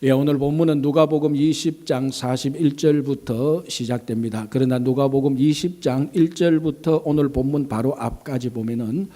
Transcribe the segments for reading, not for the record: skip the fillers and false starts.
예, 오늘 본문은 누가복음 20장 41절부터 시작됩니다. 그러나 누가복음 20장 1절부터 오늘 본문 바로 앞까지 보면은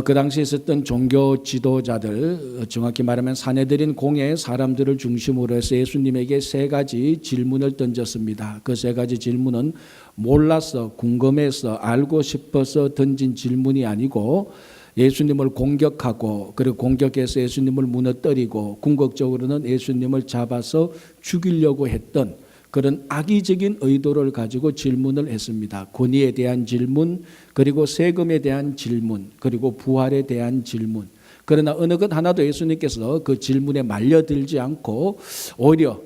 그 당시에 있었던 종교 지도자들, 정확히 말하면 사내들인 공예 사람들을 중심으로 해서 예수님에게 세 가지 질문을 던졌습니다. 그 세 가지 질문은 몰라서, 궁금해서, 알고 싶어서 던진 질문이 아니고 예수님을 공격하고, 그리고 공격해서 예수님을 무너뜨리고, 궁극적으로는 예수님을 잡아서 죽이려고 했던 그런 악의적인 의도를 가지고 질문을 했습니다. 권위에 대한 질문, 그리고 세금에 대한 질문, 그리고 부활에 대한 질문. 그러나 어느 것 하나도 예수님께서 그 질문에 말려들지 않고 오히려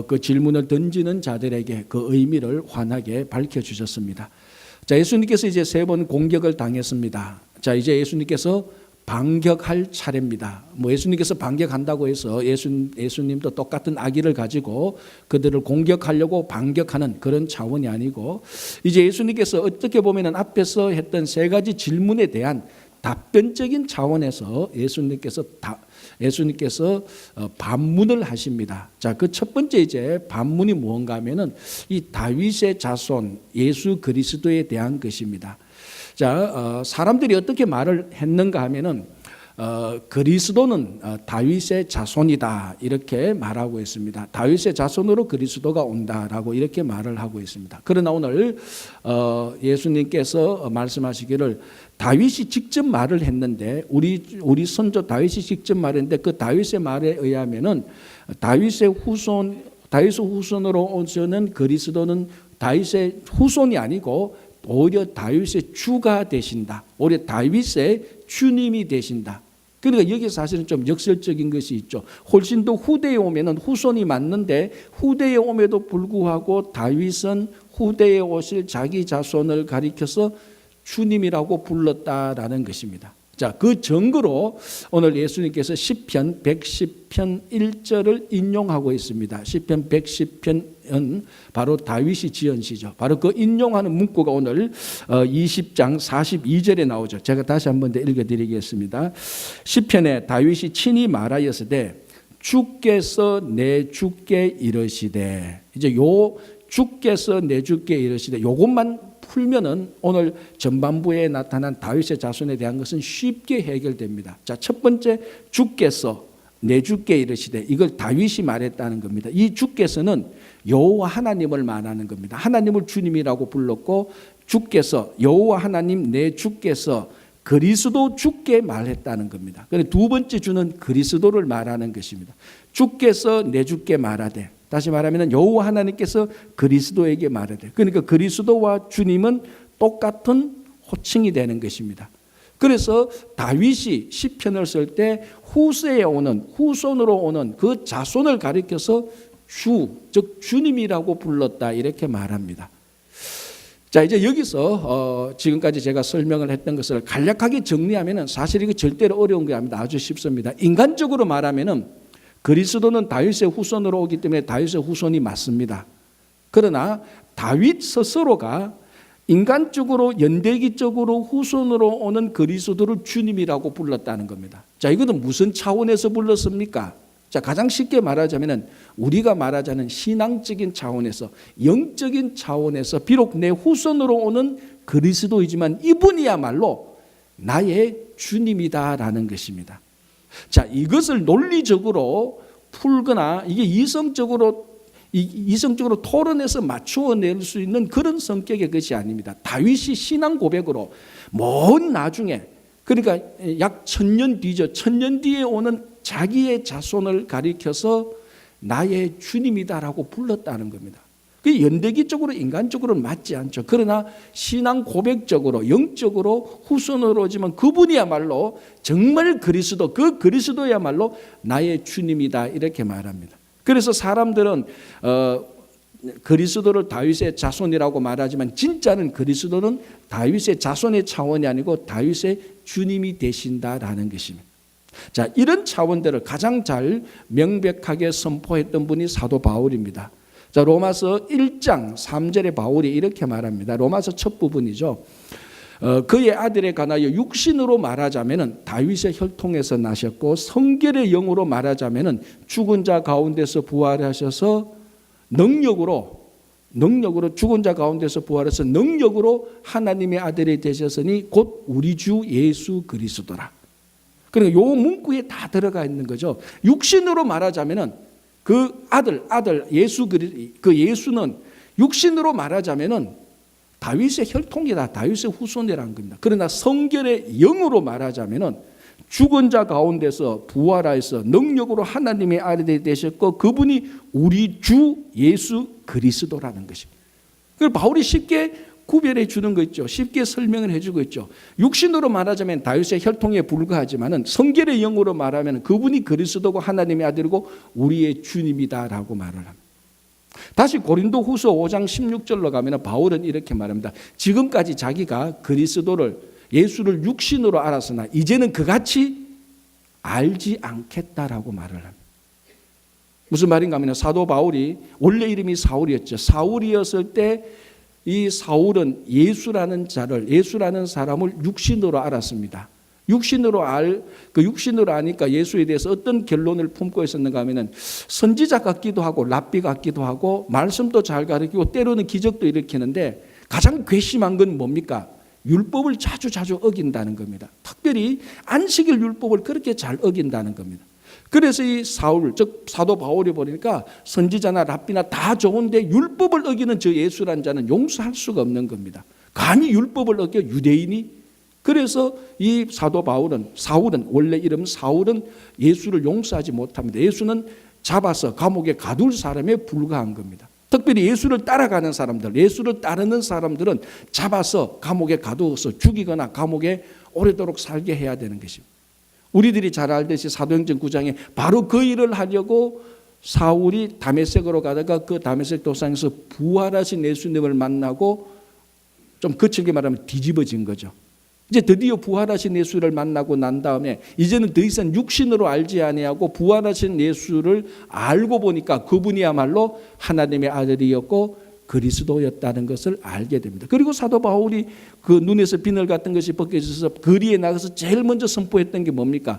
그 질문을 던지는 자들에게 그 의미를 환하게 밝혀주셨습니다. 자, 예수님께서 이제 세 번 공격을 당했습니다. 자, 이제 예수님께서 반격할 차례입니다. 예수님께서 반격한다고 해서 예수님도 똑같은 악의를 가지고 그들을 공격하려고 반격하는 그런 차원이 아니고, 이제 예수님께서 어떻게 보면은 앞에서 했던 세 가지 질문에 대한 답변적인 차원에서 예수님께서 반문을 하십니다. 자, 그 첫 번째 이제 반문이 무언가 하면은 이 다윗의 자손 예수 그리스도에 대한 것입니다. 자, 사람들이 어떻게 말을 했는가 하면은 그리스도는 다윗의 자손이다 이렇게 말하고 있습니다. 다윗의 자손으로 그리스도가 온다라고 이렇게 말을 하고 있습니다. 그러나 오늘 예수님께서 말씀하시기를 다윗이 직접 말을 했는데, 우리 선조 다윗이 직접 말했는데, 그 다윗의 말에 의하면은 다윗의 후손으로 오시는 그리스도는 다윗의 후손이 아니고 오히려 다윗의 주가 되신다. 오히려 다윗의 주님이 되신다. 그러니까 여기 사실은 좀 역설적인 것이 있죠. 훨씬 더 후대에 오면은 후손이 맞는데, 후대에 오면도 불구하고 다윗은 후대에 오실 자기 자손을 가리켜서 주님이라고 불렀다라는 것입니다. 자, 그 증거로 오늘 예수님께서 시편 110편 1절을 인용하고 있습니다. 시편 110편은 바로 다윗이 지은 시죠. 바로 그 인용하는 문구가 오늘 20장 42절에 나오죠. 제가 다시 한번 더 읽어드리겠습니다. 시편에 다윗이 친히 말하였으되 주께서 내 주께 이르시되, 이제 요 주께서 내 주께 이르시되 요것만 풀면은 오늘 전반부에 나타난 다윗의 자손에 대한 것은 쉽게 해결됩니다. 자, 첫 번째, 주께서 내 주께 이르시되, 이걸 다윗이 말했다는 겁니다. 이 주께서는 여호와 하나님을 말하는 겁니다. 하나님을 주님이라고 불렀고, 주께서 여호와 하나님 내 주께서 그리스도 주께 말했다는 겁니다. 그런데 두 번째 주는 그리스도를 말하는 것입니다. 주께서 내 주께 말하되, 다시 말하면 여호와 하나님께서 그리스도에게 말하되, 그러니까 그리스도와 주님은 똑같은 호칭이 되는 것입니다. 그래서 다윗이 시편을 쓸 때 후세에 오는, 후손으로 오는 그 자손을 가리켜서 주, 즉 주님이라고 불렀다 이렇게 말합니다. 자, 이제 여기서 지금까지 제가 설명을 했던 것을 간략하게 정리하면 사실 이거 절대로 어려운 게 아닙니다. 아주 쉽습니다. 인간적으로 말하면은 그리스도는 다윗의 후손으로 오기 때문에 다윗의 후손이 맞습니다. 그러나 다윗 스스로가 인간적으로 연대기적으로 후손으로 오는 그리스도를 주님이라고 불렀다는 겁니다. 자, 이것은 무슨 차원에서 불렀습니까? 자, 가장 쉽게 말하자면 우리가 말하자는 신앙적인 차원에서, 영적인 차원에서 비록 내 후손으로 오는 그리스도이지만 이분이야말로 나의 주님이다라는 것입니다. 자, 이것을 논리적으로 풀거나 이게 이성적으로 토론해서 맞추어낼 수 있는 그런 성격의 것이 아닙니다. 다윗이 신앙 고백으로 먼 나중에, 그러니까 약 1000년 뒤죠. 1000년 뒤에 오는 자기의 자손을 가리켜서 나의 주님이다라고 불렀다는 겁니다. 그 연대기적으로 인간적으로는 맞지 않죠. 그러나 신앙 고백적으로 영적으로 후손으로 오지만 그분이야말로 정말 그리스도, 그 그리스도야말로 나의 주님이다 이렇게 말합니다. 그래서 사람들은 그리스도를 다윗의 자손이라고 말하지만 진짜는 그리스도는 다윗의 자손의 차원이 아니고 다윗의 주님이 되신다라는 것입니다. 자, 이런 차원들을 가장 잘 명백하게 선포했던 분이 사도 바울입니다. 자, 로마서 1장 3절에 바울이 이렇게 말합니다. 로마서 첫 부분이죠. 그의 아들에 관하여 육신으로 말하자면은 다윗의 혈통에서 나셨고 성결의 영으로 말하자면은 죽은 자 가운데서 부활하셔서 능력으로 죽은 자 가운데서 부활해서 능력으로 하나님의 아들이 되셨으니 곧 우리 주 예수 그리스도라. 그러니까 요 문구에 다 들어가 있는 거죠. 육신으로 말하자면은 그 아들 그 예수는 육신으로 말하자면은 다윗의 혈통이다, 다윗의 후손이라는 겁니다. 그러나 성결의 영으로 말하자면은 죽은 자 가운데서 부활하여서 능력으로 하나님의 아들이 되셨고 그분이 우리 주 예수 그리스도라는 것입니다. 그걸 바울이 쉽게 구별해 주는 거 있죠. 쉽게 설명을 해주고 있죠. 육신으로 말하자면 다윗의 혈통에 불과하지만은 성결의 영으로 말하면 그분이 그리스도고 하나님의 아들이고 우리의 주님이다라고 말을 합니다. 다시 고린도후서 5장 16절로 가면 바울은 이렇게 말합니다. 지금까지 자기가 그리스도를 예수를 육신으로 알았으나 이제는 그같이 알지 않겠다라고 말을 합니다. 무슨 말인가 하면 사도 바울이 원래 이름이 사울이었죠. 사울이었을 때 이 사울은 예수라는 사람을 육신으로 알았습니다. 육신으로 아니까 예수에 대해서 어떤 결론을 품고 있었는가 하면은 선지자 같기도 하고 랍비 같기도 하고 말씀도 잘 가르치고 때로는 기적도 일으키는데 가장 괘씸한 건 뭡니까? 율법을 자주 어긴다는 겁니다. 특별히 안식일 율법을 그렇게 잘 어긴다는 겁니다. 그래서 이 사울, 즉 사도 바울이 보니까 선지자나 랍비나 다 좋은데 율법을 어기는 저 예수란 자는 용서할 수가 없는 겁니다. 감히 율법을 어겨 유대인이? 그래서 이 사도 사울은 원래 이름 사울은 예수를 용서하지 못합니다. 예수는 잡아서 감옥에 가둘 사람에 불과한 겁니다. 특별히 예수를 따라가는 사람들, 예수를 따르는 사람들은 잡아서 감옥에 가두어서 죽이거나 감옥에 오래도록 살게 해야 되는 것입니다. 우리들이 잘 알듯이 사도행전 9장에 바로 그 일을 하려고 사울이 다메섹으로 가다가 그 다메섹 도상에서 부활하신 예수님을 만나고 좀 거칠게 말하면 뒤집어진 거죠. 이제 드디어 부활하신 예수를 만나고 난 다음에 이제는 더 이상 육신으로 알지 아니하고 부활하신 예수를 알고 보니까 그분이야말로 하나님의 아들이었고 그리스도였다는 것을 알게 됩니다. 그리고 사도 바울이 그 눈에서 비늘 같은 것이 벗겨져서 거리에 나가서 제일 먼저 선포했던 게 뭡니까?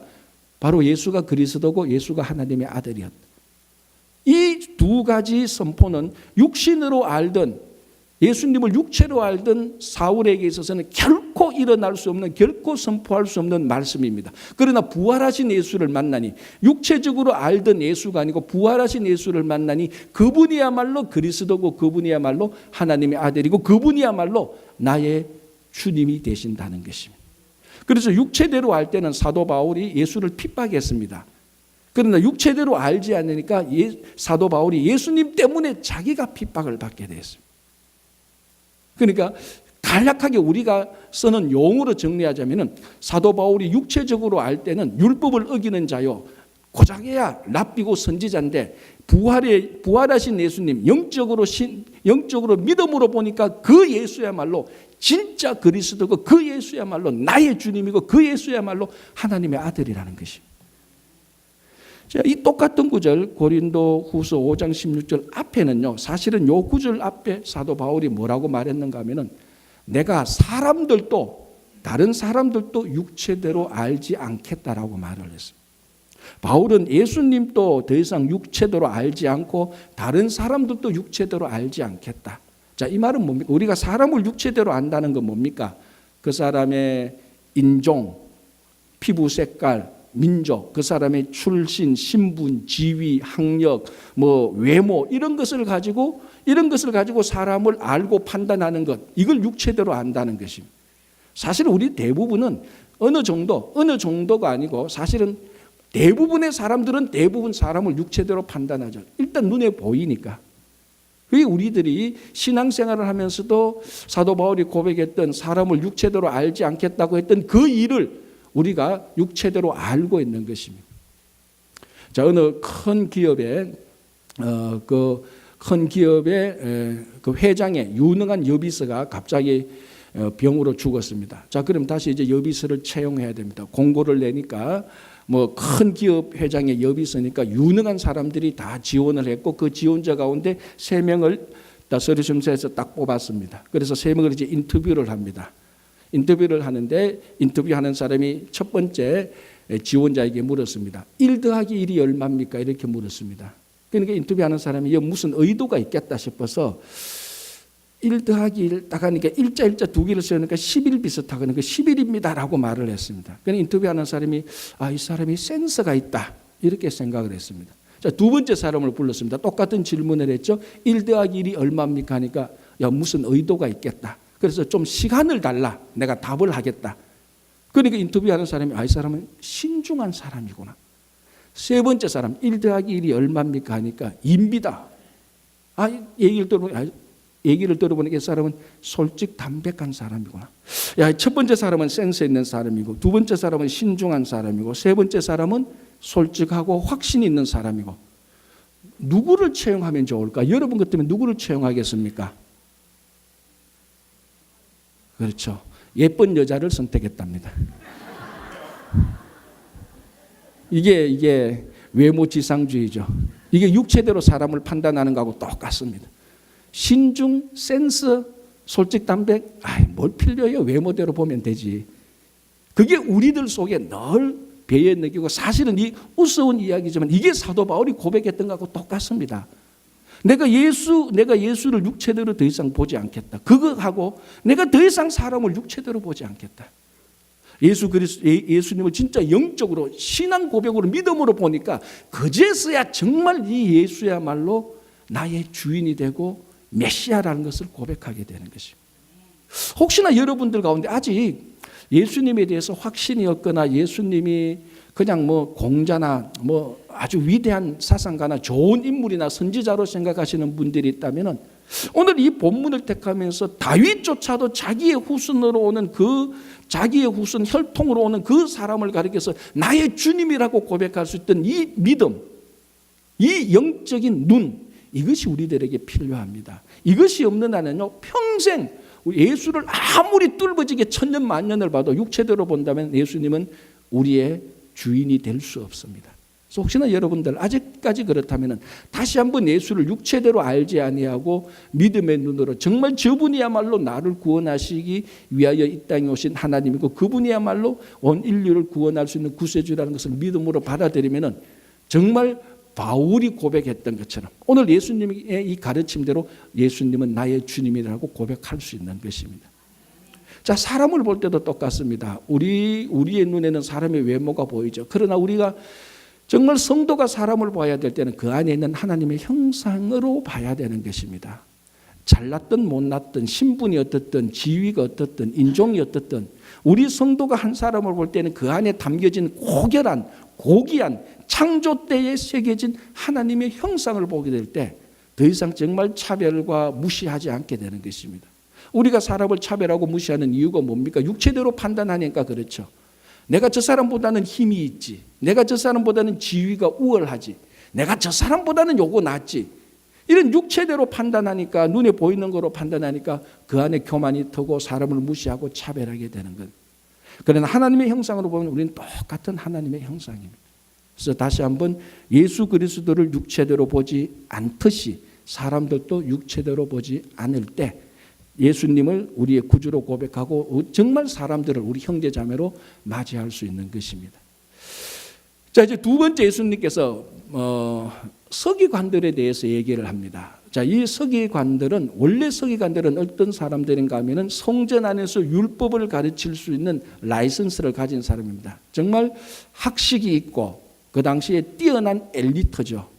바로 예수가 그리스도고 예수가 하나님의 아들이었다. 이 두 가지 선포는 육신으로 알던 예수님을 육체로 알던 사울에게 있어서는 결코 일어날 수 없는, 결코 선포할 수 없는 말씀입니다. 그러나 부활하신 예수를 만나니, 육체적으로 알던 예수가 아니고 부활하신 예수를 만나니 그분이야말로 그리스도고 그분이야말로 하나님의 아들이고 그분이야말로 나의 주님이 되신다는 것입니다. 그래서 육체대로 알 때는 사도 바울이 예수를 핍박했습니다. 그러나 육체대로 알지 않으니까 사도 바울이 예수님 때문에 자기가 핍박을 받게 됐습니다. 그러니까 간략하게 우리가 쓰는 용어로 정리하자면 사도 바울이 육체적으로 알 때는 율법을 어기는 자요, 고작해야 랍비고 선지자인데 부활하신 예수님 영적으로 믿음으로 보니까 그 예수야말로 진짜 그리스도고 그 예수야말로 나의 주님이고 그 예수야말로 하나님의 아들이라는 것입니다. 이 똑같은 구절 고린도후서 5장 16절 앞에는요, 사실은 이 구절 앞에 사도 바울이 뭐라고 말했는가 하면은 내가 다른 사람들도 육체대로 알지 않겠다라고 말을 했습니다. 바울은 예수님도 더 이상 육체대로 알지 않고 다른 사람들도 육체대로 알지 않겠다. 자, 이 말은 뭡니까? 우리가 사람을 육체대로 안다는 건 뭡니까? 그 사람의 인종, 피부 색깔, 민족, 그 사람의 출신, 신분, 지위, 학력, 외모 이런 것을 가지고 사람을 알고 판단하는 것, 이걸 육체대로 안다는 것입니다. 사실은 우리 대부분은 어느 정도가 아니고 사실은 대부분의 사람들은 대부분 사람을 육체대로 판단하죠. 일단 눈에 보이니까. 그게 우리들이 신앙생활을 하면서도 사도 바울이 고백했던 사람을 육체대로 알지 않겠다고 했던 그 일을 우리가 육체대로 알고 있는 것입니다. 자, 어느 큰 기업의 그 회장의 유능한 여비서가 갑자기 병으로 죽었습니다. 자, 그럼 다시 이제 여비서를 채용해야 됩니다. 공고를 내니까 큰 기업 회장의 여비서니까 유능한 사람들이 다 지원을 했고 그 지원자 가운데 3명을 서류심사에서 딱 뽑았습니다. 그래서 3명을 이제 인터뷰를 합니다. 인터뷰를 하는데 인터뷰하는 사람이 첫 번째 지원자에게 물었습니다. 1 더하기 1이 얼마입니까? 이렇게 물었습니다. 그러니까 인터뷰하는 사람이 무슨 의도가 있겠다 싶어서 1 더하기 1 딱 하니까 일자 두 개를 쓰니까 11 비슷하거든요. 11입니다 라고 말을 했습니다. 그러니까 인터뷰하는 사람이 이 사람이 센스가 있다 이렇게 생각을 했습니다. 자, 두 번째 사람을 불렀습니다. 똑같은 질문을 했죠. 1 더하기 1이 얼마입니까? 하니까 무슨 의도가 있겠다. 그래서 좀 시간을 달라. 내가 답을 하겠다. 그러니까 인터뷰하는 사람이 이 사람은 신중한 사람이구나. 세 번째 사람 1 더하기 1이 얼마입니까? 하니까 2입니다. 얘기를 들어보니까 이 사람은 솔직 담백한 사람이구나. 첫 번째 사람은 센스 있는 사람이고 두 번째 사람은 신중한 사람이고 세 번째 사람은 솔직하고 확신 있는 사람이고 누구를 채용하면 좋을까? 여러분 같으면 누구를 채용하겠습니까? 그렇죠. 예쁜 여자를 선택했답니다. 이게 외모 지상주의죠. 이게 육체대로 사람을 판단하는 거하고 똑같습니다. 신중, 센스, 솔직, 담백, 뭘 필요해요? 외모대로 보면 되지. 그게 우리들 속에 늘 배에 느끼고 사실은 이 우스운 이야기지만 이게 사도 바울이 고백했던 것하고 똑같습니다. 내가 예수를 육체대로 더 이상 보지 않겠다. 그거하고 내가 더 이상 사람을 육체대로 보지 않겠다. 예수님을 진짜 영적으로 신앙 고백으로 믿음으로 보니까 그제서야 정말 이 예수야말로 나의 주인이 되고 메시아라는 것을 고백하게 되는 것입니다. 혹시나 여러분들 가운데 아직 예수님에 대해서 확신이 없거나 예수님이 그냥 공자나 아주 위대한 사상가나 좋은 인물이나 선지자로 생각하시는 분들이 있다면 오늘 이 본문을 택하면서 다윗조차도 자기의 후손으로 오는 자기의 후손 혈통으로 오는 그 사람을 가리켜서 나의 주님이라고 고백할 수 있던 이 믿음, 이 영적인 눈, 이것이 우리들에게 필요합니다. 이것이 없는 한은요 평생 예수를 아무리 뚫어지게 천년 만년을 봐도 육체대로 본다면 예수님은 우리의 주인이 될 수 없습니다. 그래서 혹시나 여러분들 아직까지 그렇다면 다시 한번 예수를 육체대로 알지 아니하고 믿음의 눈으로 정말 저분이야말로 나를 구원하시기 위하여 이 땅에 오신 하나님이고 그분이야말로 온 인류를 구원할 수 있는 구세주라는 것을 믿음으로 받아들이면 정말 바울이 고백했던 것처럼 오늘 예수님의 이 가르침대로 예수님은 나의 주님이라고 고백할 수 있는 것입니다. 자, 사람을 볼 때도 똑같습니다. 우리의 눈에는 사람의 외모가 보이죠. 그러나 우리가 정말 성도가 사람을 봐야 될 때는 그 안에 있는 하나님의 형상으로 봐야 되는 것입니다. 잘났든 못났든 신분이 어떻든 지위가 어떻든 인종이 어떻든 우리 성도가 한 사람을 볼 때는 그 안에 담겨진 고결한 고귀한 창조 때에 새겨진 하나님의 형상을 보게 될 때 더 이상 정말 차별과 무시하지 않게 되는 것입니다. 우리가 사람을 차별하고 무시하는 이유가 뭡니까? 육체대로 판단하니까 그렇죠. 내가 저 사람보다는 힘이 있지. 내가 저 사람보다는 지위가 우월하지. 내가 저 사람보다는 요거 낫지. 이런 육체대로 판단하니까 눈에 보이는 거로 판단하니까 그 안에 교만이 터고 사람을 무시하고 차별하게 되는 것. 그러나 하나님의 형상으로 보면 우리는 똑같은 하나님의 형상입니다. 그래서 다시 한번 예수 그리스도를 육체대로 보지 않듯이 사람들도 육체대로 보지 않을 때 예수님을 우리의 구주로 고백하고 정말 사람들을 우리 형제자매로 맞이할 수 있는 것입니다. 자, 이제 두 번째 예수님께서 서기관들에 대해서 얘기를 합니다. 자, 이 서기관들은 원래 서기관들은 어떤 사람들인가 하면은 성전 안에서 율법을 가르칠 수 있는 라이선스를 가진 사람입니다. 정말 학식이 있고 그 당시에 뛰어난 엘리트죠.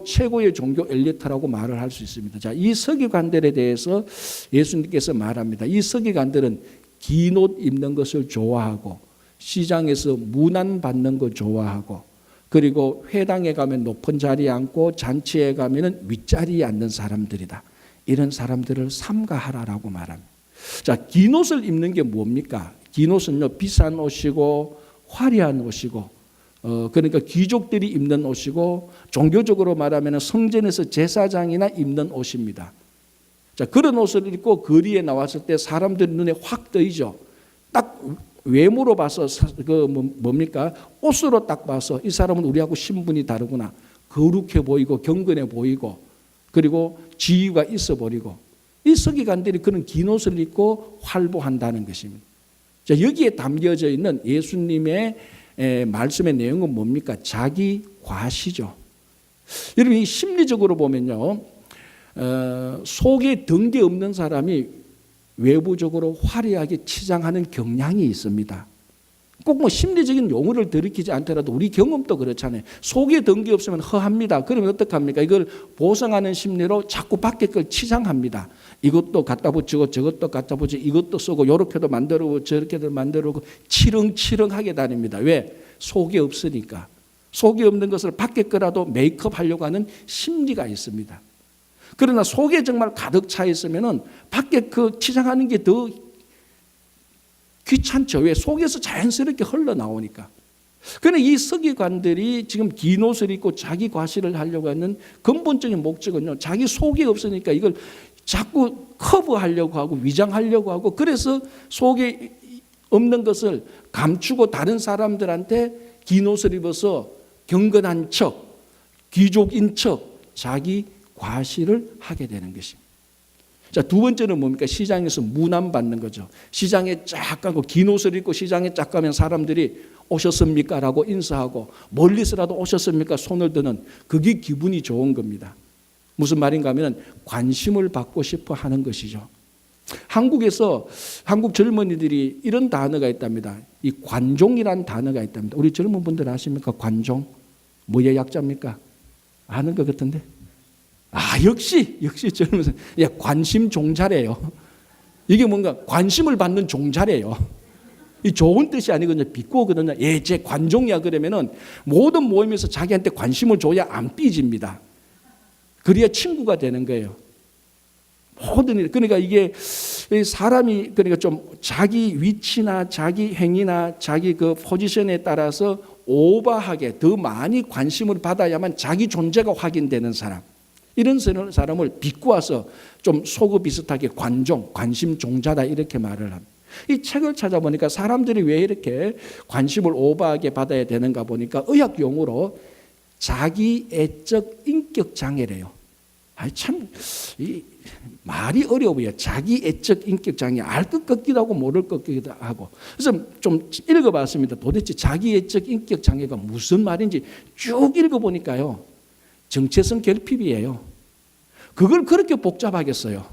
최고의 종교 엘리트라고 말을 할 수 있습니다. 자, 이 서기관들에 대해서 예수님께서 말합니다. 이 서기관들은 긴 옷 입는 것을 좋아하고 시장에서 문안 받는 거 좋아하고 그리고 회당에 가면 높은 자리에 앉고 잔치에 가면 윗자리에 앉는 사람들이다. 이런 사람들을 삼가하라라고 말합니다. 자, 긴 옷을 입는 게 뭡니까? 긴 옷은요, 비싼 옷이고 화려한 옷이고 그러니까 귀족들이 입는 옷이고 종교적으로 말하면 성전에서 제사장이나 입는 옷입니다. 자, 그런 옷을 입고 거리에 나왔을 때 사람들 눈에 확 뜨이죠. 딱 외모로 봐서 뭡니까? 옷으로 딱 봐서 이 사람은 우리하고 신분이 다르구나. 거룩해 보이고 경건해 보이고 그리고 지위가 있어 버리고 이 서기관들이 그런 긴 옷을 입고 활보한다는 것입니다. 자, 여기에 담겨져 있는 예수님의 말씀의 내용은 뭡니까? 자기 과시죠. 여러분, 이 심리적으로 보면요, 속에 덩기 없는 사람이 외부적으로 화려하게 치장하는 경향이 있습니다. 꼭 뭐 심리적인 용어를 들이키지 않더라도 우리 경험도 그렇잖아요. 속에 덩기 없으면 허합니다. 그러면 어떡합니까? 이걸 보상하는 심리로 자꾸 밖에 걸 치장합니다. 이것도 갖다 붙이고 저것도 갖다 붙이고 이것도 쓰고 요렇게도 만들고 저렇게도 만들고 치렁치렁하게 다닙니다. 왜? 속에 없으니까. 속에 없는 것을 밖에 거라도 메이크업 하려고 하는 심리가 있습니다. 그러나 속에 정말 가득 차 있으면은 밖에 그 치장하는 게 더 귀찮죠. 왜? 속에서 자연스럽게 흘러나오니까. 그러나 이 서기관들이 지금 긴 옷을 입고 자기 과시를 하려고 하는 근본적인 목적은요, 자기 속에 없으니까 이걸 자꾸 커버하려고 하고 위장하려고 하고, 그래서 속에 없는 것을 감추고 다른 사람들한테 긴 옷을 입어서 경건한 척, 귀족인 척 자기 과시를 하게 되는 것입니다. 자, 두 번째는 뭡니까? 시장에서 문안받는 거죠. 시장에 쫙 가고 긴 옷을 입고 시장에 쫙 가면 사람들이 오셨습니까? 라고 인사하고, 멀리서라도 오셨습니까? 손을 드는, 그게 기분이 좋은 겁니다. 무슨 말인가 하면 관심을 받고 싶어 하는 것이죠. 한국에서 한국 젊은이들이 이런 단어가 있답니다. 이 관종이라는 단어가 있답니다. 우리 젊은 분들 아십니까? 관종. 뭐의 약자입니까? 아는 것 같은데. 역시 젊은 사람. 관심 종자래요. 이게 뭔가 관심을 받는 종자래요. 이 좋은 뜻이 아니거든요. 비꼬거든요. 제 관종이야 그러면은 모든 모임에서 자기한테 관심을 줘야 안 삐집니다. 그래야 친구가 되는 거예요. 모든 일. 그러니까 이게 사람이 그러니까 좀 자기 위치나 자기 행위나 자기 그 포지션에 따라서 오버하게 더 많이 관심을 받아야만 자기 존재가 확인되는 사람. 이런 사람을 비꼬아서 좀 속어 비슷하게 관종, 관심 종자다 이렇게 말을 합니다. 이 책을 찾아보니까 사람들이 왜 이렇게 관심을 오버하게 받아야 되는가 보니까 의학 용어로 자기애적 인격 장애래요. 참 말이 어려워요. 자기애적 인격 장애, 알 것 같기도 하고 모를 것 같기도 하고. 그래서 좀 읽어봤습니다. 도대체 자기애적 인격 장애가 무슨 말인지 쭉 읽어보니까요, 정체성 결핍이에요. 그걸 그렇게 복잡하겠어요.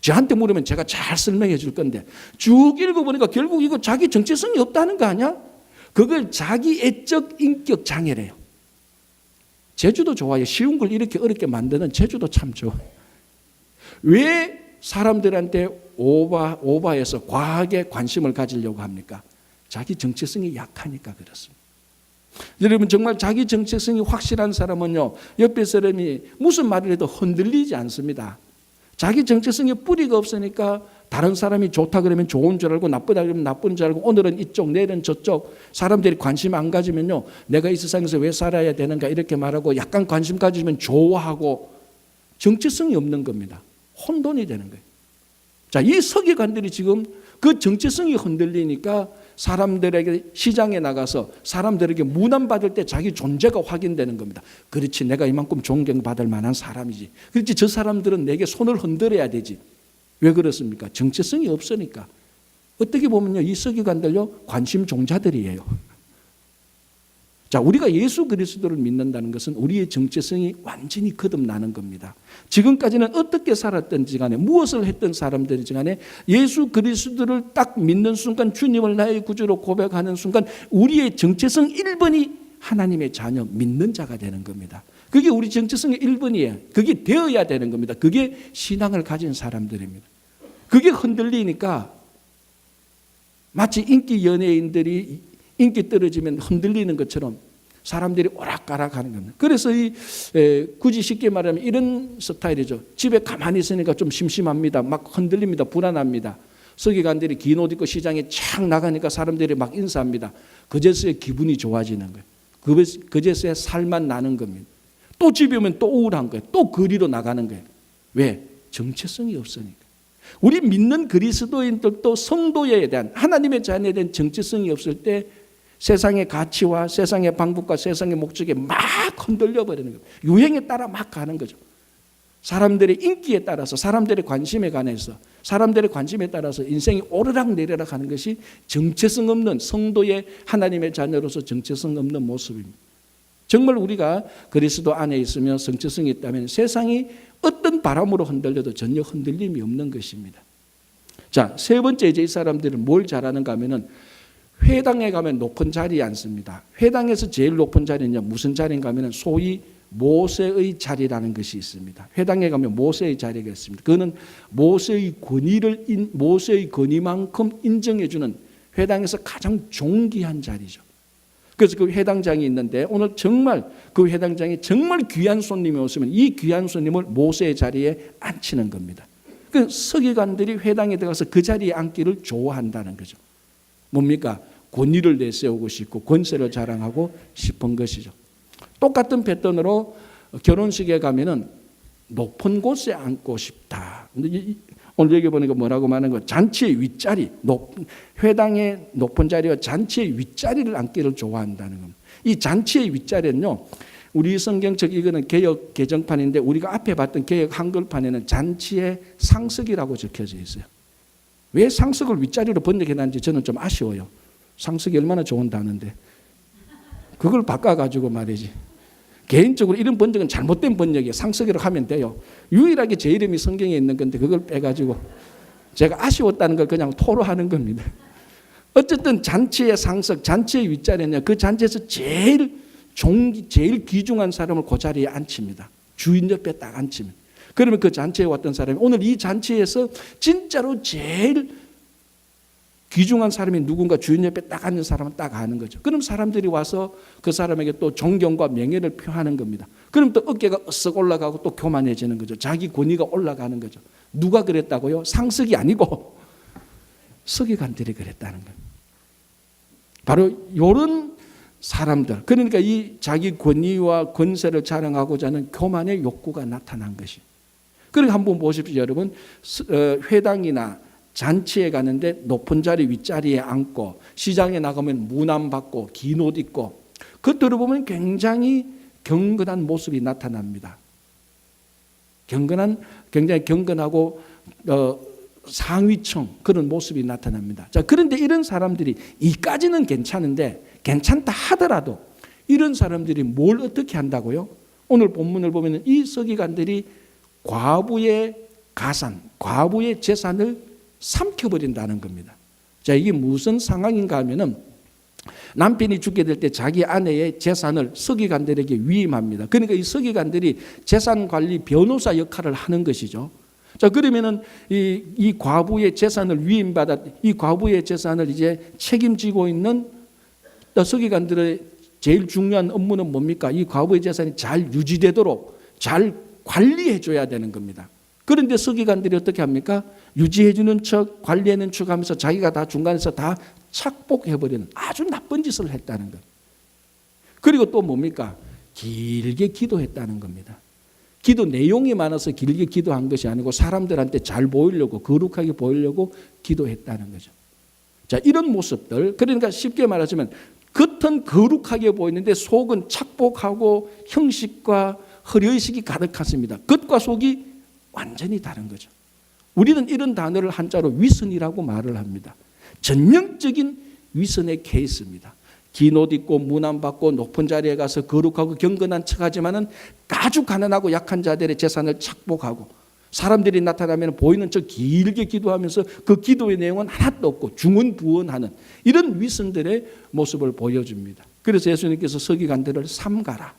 저한테 물으면 제가 잘 설명해 줄 건데, 쭉 읽어보니까 결국 이거 자기 정체성이 없다는 거 아니야? 그걸 자기애적 인격 장애래요. 제주도 좋아요. 쉬운 걸 이렇게 어렵게 만드는 제주도 참 좋아요. 왜 사람들한테 오버해서 과하게 관심을 가지려고 합니까? 자기 정체성이 약하니까 그렇습니다. 여러분, 정말 자기 정체성이 확실한 사람은요, 옆에 사람이 무슨 말을 해도 흔들리지 않습니다. 자기 정체성에 뿌리가 없으니까 다른 사람이 좋다 그러면 좋은 줄 알고 나쁘다 그러면 나쁜 줄 알고, 오늘은 이쪽 내일은 저쪽, 사람들이 관심 안 가지면요, 내가 이 세상에서 왜 살아야 되는가 이렇게 말하고, 약간 관심 가지면 좋아하고, 정체성이 없는 겁니다. 혼돈이 되는 거예요. 자, 이 서기관들이 지금 그 정체성이 흔들리니까 사람들에게 시장에 나가서 사람들에게 문안받을 때 자기 존재가 확인되는 겁니다. 그렇지, 내가 이만큼 존경받을 만한 사람이지. 그렇지, 저 사람들은 내게 손을 흔들어야 되지. 왜 그렇습니까? 정체성이 없으니까. 어떻게 보면요, 이 서기관들요, 관심 종자들이에요. 자, 우리가 예수 그리스도를 믿는다는 것은 우리의 정체성이 완전히 거듭나는 겁니다. 지금까지는 어떻게 살았든지 간에, 무엇을 했던 사람들이지 간에 예수 그리스도를 딱 믿는 순간, 주님을 나의 구주로 고백하는 순간 우리의 정체성 1번이 하나님의 자녀, 믿는 자가 되는 겁니다. 그게 우리 정체성의 1번이에요. 그게 되어야 되는 겁니다. 그게 신앙을 가진 사람들입니다. 그게 흔들리니까 마치 인기 연예인들이 인기 떨어지면 흔들리는 것처럼 사람들이 오락가락하는 겁니다. 그래서 굳이 쉽게 말하면 이런 스타일이죠. 집에 가만히 있으니까 좀 심심합니다. 막 흔들립니다. 불안합니다. 서기관들이 긴 옷 입고 시장에 착 나가니까 사람들이 막 인사합니다. 그제서야 기분이 좋아지는 거예요. 그제서야 살만 나는 겁니다. 또 집에 오면 또 우울한 거예요. 또 거리로 나가는 거예요. 왜? 정체성이 없으니까. 우리 믿는 그리스도인들도 성도에 대한, 하나님의 자녀에 대한 정체성이 없을 때 세상의 가치와 세상의 방법과 세상의 목적에 막 흔들려 버리는 거예요. 유행에 따라 막 가는 거죠. 사람들의 인기에 따라서, 사람들의 관심에 관해서, 사람들의 관심에 따라서 인생이 오르락내리락 하는 것이 정체성 없는 성도의 하나님의 자녀로서 정체성 없는 모습입니다. 정말 우리가 그리스도 안에 있으며 정체성이 있다면 세상이 어떤 바람으로 흔들려도 전혀 흔들림이 없는 것입니다. 자, 세 번째 이제 이 사람들은 뭘 잘하는가 하면은 회당에 가면 높은 자리에 앉습니다. 회당에서 제일 높은 자리는 무슨 자리인가 하면은 소위 모세의 자리라는 것이 있습니다. 회당에 가면 모세의 자리가 있습니다. 그거는 모세의 권위만큼 인정해주는 회당에서 가장 존귀한 자리죠. 그래서 그 회당장이 있는데 오늘 정말 그 회당장에 정말 귀한 손님이 오시면 이 귀한 손님을 모세의 자리에 앉히는 겁니다. 그 서기관들이 회당에 들어가서 그 자리에 앉기를 좋아한다는 거죠. 뭡니까? 권위를 내세우고 싶고 권세를 자랑하고 싶은 것이죠. 똑같은 패턴으로 결혼식에 가면은 높은 곳에 앉고 싶다. 오늘 여기 보니까 뭐라고 말하는 거? 잔치의 윗자리, 회당의 높은 자리와 잔치의 윗자리를 앉기를 좋아한다는 겁니다. 이 잔치의 윗자리는요, 우리 성경책 이거는 개역 개정판인데 우리가 앞에 봤던 개역 한글판에는 잔치의 상석이라고 적혀져 있어요. 왜 상석을 윗자리로 번역해놨는지 저는 좀 아쉬워요. 상석이 얼마나 좋은 단어인데 그걸 바꿔가지고 말이지. 개인적으로 이런 번역은 잘못된 번역이에요. 상석이라고 하면 돼요. 유일하게 제 이름이 성경에 있는 건데 그걸 빼가지고 제가 아쉬웠다는 걸 그냥 토로하는 겁니다. 어쨌든 잔치의 상석, 잔치의 윗자리는 그 잔치에서 제일 귀중한 사람을 그 자리에 앉힙니다. 주인 옆에 딱 앉히면. 그러면 그 잔치에 왔던 사람이 오늘 이 잔치에서 진짜로 제일 귀중한 사람이 누군가 주인 옆에 딱 앉는 사람은 딱 아는 거죠. 그럼 사람들이 와서 그 사람에게 또 존경과 명예를 표하는 겁니다. 그럼 또 어깨가 으쓱 올라가고 또 교만해지는 거죠. 자기 권위가 올라가는 거죠. 누가 그랬다고요? 상석이 아니고 서기관들이 그랬다는 거예요. 바로 이런 사람들, 그러니까 이 자기 권위와 권세를 자랑하고자 하는 교만의 욕구가 나타난 것이. 그러니까 한번 보십시오, 여러분. 회당이나 잔치에 가는데 높은 자리 윗자리에 앉고 시장에 나가면 문안받고 긴 옷 입고 그것들을 보면 굉장히 경건한 모습이 나타납니다. 굉장히 경건하고 상위층 그런 모습이 나타납니다. 자, 그런데 이런 사람들이 이까지는 괜찮은데 괜찮다 하더라도 이런 사람들이 뭘 어떻게 한다고요? 오늘 본문을 보면 이 서기관들이 과부의 가산, 과부의 재산을 삼켜버린다는 겁니다. 자, 이게 무슨 상황인가 하면은 남편이 죽게 될 때 자기 아내의 재산을 서기관들에게 위임합니다. 그러니까 이 서기관들이 재산 관리 변호사 역할을 하는 것이죠. 자, 그러면은 이 과부의 재산을 위임받아 이 과부의 재산을 이제 책임지고 있는 서기관들의 제일 중요한 업무는 뭡니까? 이 과부의 재산이 잘 유지되도록 잘 관리해 줘야 되는 겁니다. 그런데 서기관들이 어떻게 합니까? 유지해 주는 척, 관리하는 척 하면서 자기가 다 중간에서 다 착복해버리는 아주 나쁜 짓을 했다는 것. 그리고 또 뭡니까? 길게 기도했다는 겁니다. 기도 내용이 많아서 길게 기도한 것이 아니고 사람들한테 잘 보이려고, 거룩하게 보이려고 기도했다는 거죠. 자, 이런 모습들, 그러니까 쉽게 말하자면 겉은 거룩하게 보이는데 속은 착복하고 형식과 허례의식이 가득했습니다. 겉과 속이 완전히 다른 거죠. 우리는 이런 단어를 한자로 위선이라고 말을 합니다. 전형적인 위선의 케이스입니다. 긴 옷 입고 문안받고 높은 자리에 가서 거룩하고 경건한 척하지만은 아주 가난하고 약한 자들의 재산을 착복하고 사람들이 나타나면 보이는 척 길게 기도하면서 그 기도의 내용은 하나도 없고 중언부언하는 이런 위선들의 모습을 보여줍니다. 그래서 예수님께서 서기관들을 삼가하라.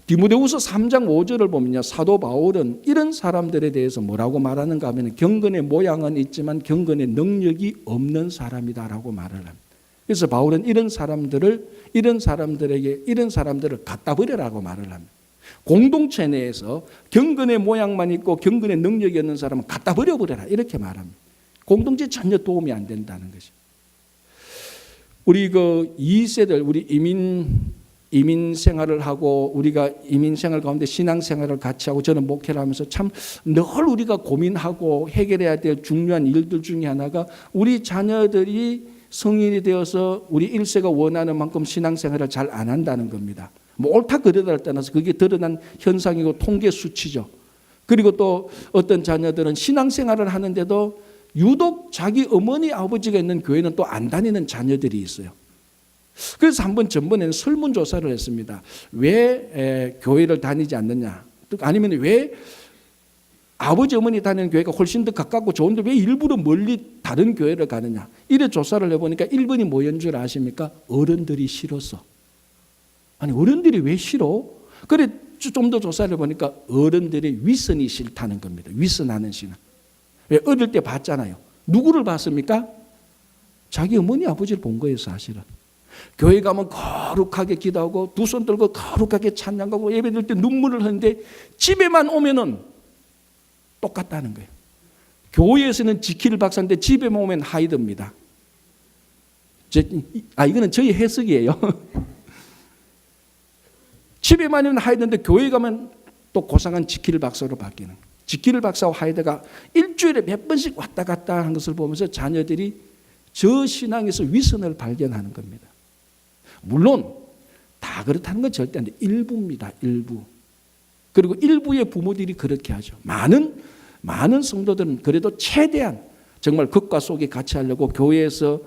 디모데후서 3장 5절을 보면요, 사도 바울은 이런 사람들에 대해서 뭐라고 말하는가 하면 경건의 모양은 있지만 경건의 능력이 없는 사람이다라고 말을 합니다. 그래서 바울은 이런 사람들을 갖다 버리라고 말을 합니다. 공동체 내에서 경건의 모양만 있고 경건의 능력이 없는 사람은 갖다 버려버려라 이렇게 말합니다. 공동체에 전혀 도움이 안 된다는 것이. 우리 그 2세들 우리 이민 생활을 하고 우리가 이민 생활 가운데 신앙 생활을 같이 하고 저는 목회를 하면서 참 늘 우리가 고민하고 해결해야 될 중요한 일들 중에 하나가 우리 자녀들이 성인이 되어서 우리 1세가 원하는 만큼 신앙 생활을 잘 안 한다는 겁니다. 뭐 옳다 그르다를 떠나서 그게 드러난 현상이고 통계 수치죠. 그리고 또 어떤 자녀들은 신앙생활을 하는데도 유독 자기 어머니 아버지가 있는 교회는 또 안 다니는 자녀들이 있어요. 그래서 한번 전번에는 설문조사를 했습니다. 왜 교회를 다니지 않느냐, 아니면 왜 아버지 어머니 다니는 교회가 훨씬 더 가깝고 좋은데 왜 일부러 멀리 다른 교회를 가느냐, 이래 조사를 해보니까 1번이 뭐였는 줄 아십니까? 어른들이 싫어서. 아니 어른들이 왜 싫어? 그래 좀 더 조사를 해보니까 어른들의 위선이 싫다는 겁니다. 위선하는 신앙. 왜? 어릴 때 봤잖아요. 누구를 봤습니까? 자기 어머니 아버지를 본 거예요. 사실은 교회 가면 거룩하게 기도하고 두 손 들고 거룩하게 찬양하고 예배 드릴 때 눈물을 흘리는데 집에만 오면은 똑같다는 거예요. 교회에서는 지킬 박사인데 집에만 오면 하이드입니다. 이거는 저희 해석이에요. 집에만 오면 하이드인데 교회 가면 또 고상한 지킬 박사로 바뀌는. 지킬 박사와 하이드가 일주일에 몇 번씩 왔다 갔다 하는 것을 보면서 자녀들이 저 신앙에서 위선을 발견하는 겁니다. 물론 다 그렇다는 건 절대 안 돼. 일부입니다. 일부. 그리고 일부의 부모들이 그렇게 하죠. 많은 성도들은 그래도 최대한 정말 극과 속이 같이 하려고 교회에서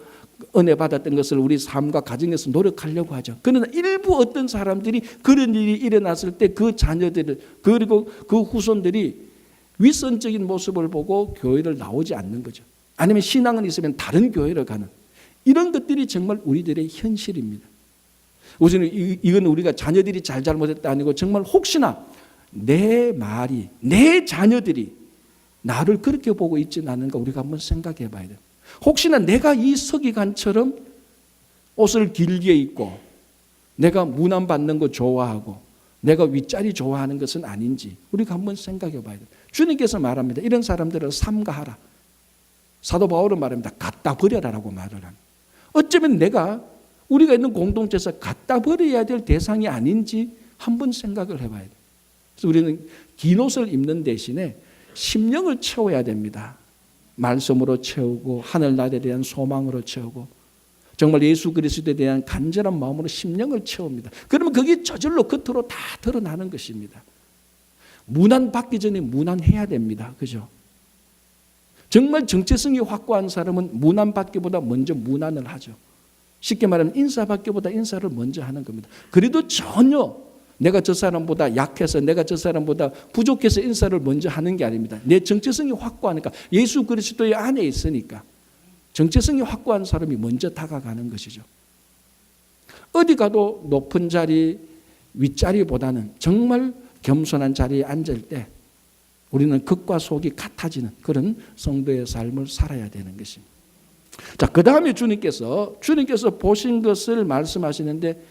은혜 받았던 것을 우리 삶과 가정에서 노력하려고 하죠. 그러나 일부 어떤 사람들이 그런 일이 일어났을 때 그 자녀들 그리고 그 후손들이 위선적인 모습을 보고 교회를 나오지 않는 거죠. 아니면 신앙은 있으면 다른 교회를 가는, 이런 것들이 정말 우리들의 현실입니다. 우선은 이건 우리가 자녀들이 잘못했다 아니고 정말 혹시나 내 말이, 내 자녀들이 나를 그렇게 보고 있지는 않은가 우리가 한번 생각해 봐야 돼요. 혹시나 내가 이 서기관처럼 옷을 길게 입고 내가 문안 받는 거 좋아하고 내가 윗자리 좋아하는 것은 아닌지 우리가 한번 생각해 봐야 돼요. 주님께서 말합니다. 이런 사람들을 삼가하라. 사도 바울은 말합니다. 갖다 버려라라고 말을 합니다. 어쩌면 우리가 있는 공동체에서 갖다 버려야 될 대상이 아닌지 한번 생각을 해봐야 돼요. 그래서 우리는 긴 옷을 입는 대신에 심령을 채워야 됩니다. 말씀으로 채우고 하늘나라에 대한 소망으로 채우고 정말 예수 그리스도에 대한 간절한 마음으로 심령을 채웁니다. 그러면 그게 저절로 겉으로 다 드러나는 것입니다. 문안 받기 전에 문안해야 됩니다. 그죠? 정말 정체성이 확고한 사람은 문안 받기보다 먼저 문안을 하죠. 쉽게 말하면 인사 받기보다 인사를 먼저 하는 겁니다. 그래도 전혀 내가 저 사람보다 약해서 내가 저 사람보다 부족해서 인사를 먼저 하는 게 아닙니다. 내 정체성이 확고하니까 예수 그리스도의 안에 있으니까 정체성이 확고한 사람이 먼저 다가가는 것이죠. 어디 가도 높은 자리, 윗자리보다는 정말 겸손한 자리에 앉을 때 우리는 극과 속이 같아지는 그런 성도의 삶을 살아야 되는 것입니다. 자, 그 다음에 주님께서 보신 것을 말씀하시는데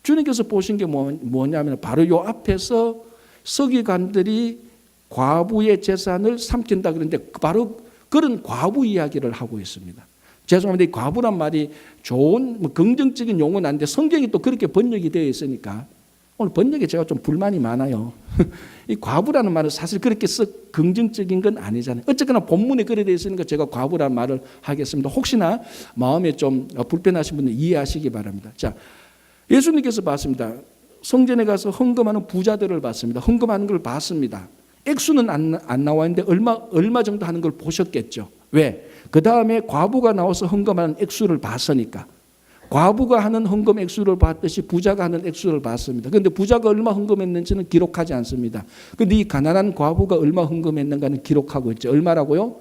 주님께서 보신 게 뭐냐면 바로 요 앞에서 서기관들이 과부의 재산을 삼킨다 그러는데 바로 그런 과부 이야기를 하고 있습니다. 죄송합니다. 이 과부란 말이 좋은 긍정적인 용어는 아닌데 성경이 또 그렇게 번역이 되어 있으니까 오늘 번역에 제가 좀 불만이 많아요. 이 과부라는 말은 사실 그렇게 썩 긍정적인 건 아니잖아요. 어쨌거나 본문에 그래 되어 있으니까 제가 과부라는 말을 하겠습니다. 혹시나 마음에 좀 불편하신 분은 이해하시기 바랍니다. 자, 예수님께서 봤습니다. 성전에 가서 헌금하는 부자들을 봤습니다. 헌금하는 걸 봤습니다. 액수는 안 나와 있는데 얼마 정도 하는 걸 보셨겠죠. 왜? 그 다음에 과부가 나와서 헌금하는 액수를 봤으니까. 과부가 하는 헌금 액수를 봤듯이 부자가 하는 액수를 봤습니다. 그런데 부자가 얼마 헌금했는지는 기록하지 않습니다. 그런데 이 가난한 과부가 얼마 헌금했는가는 기록하고 있죠. 얼마라고요?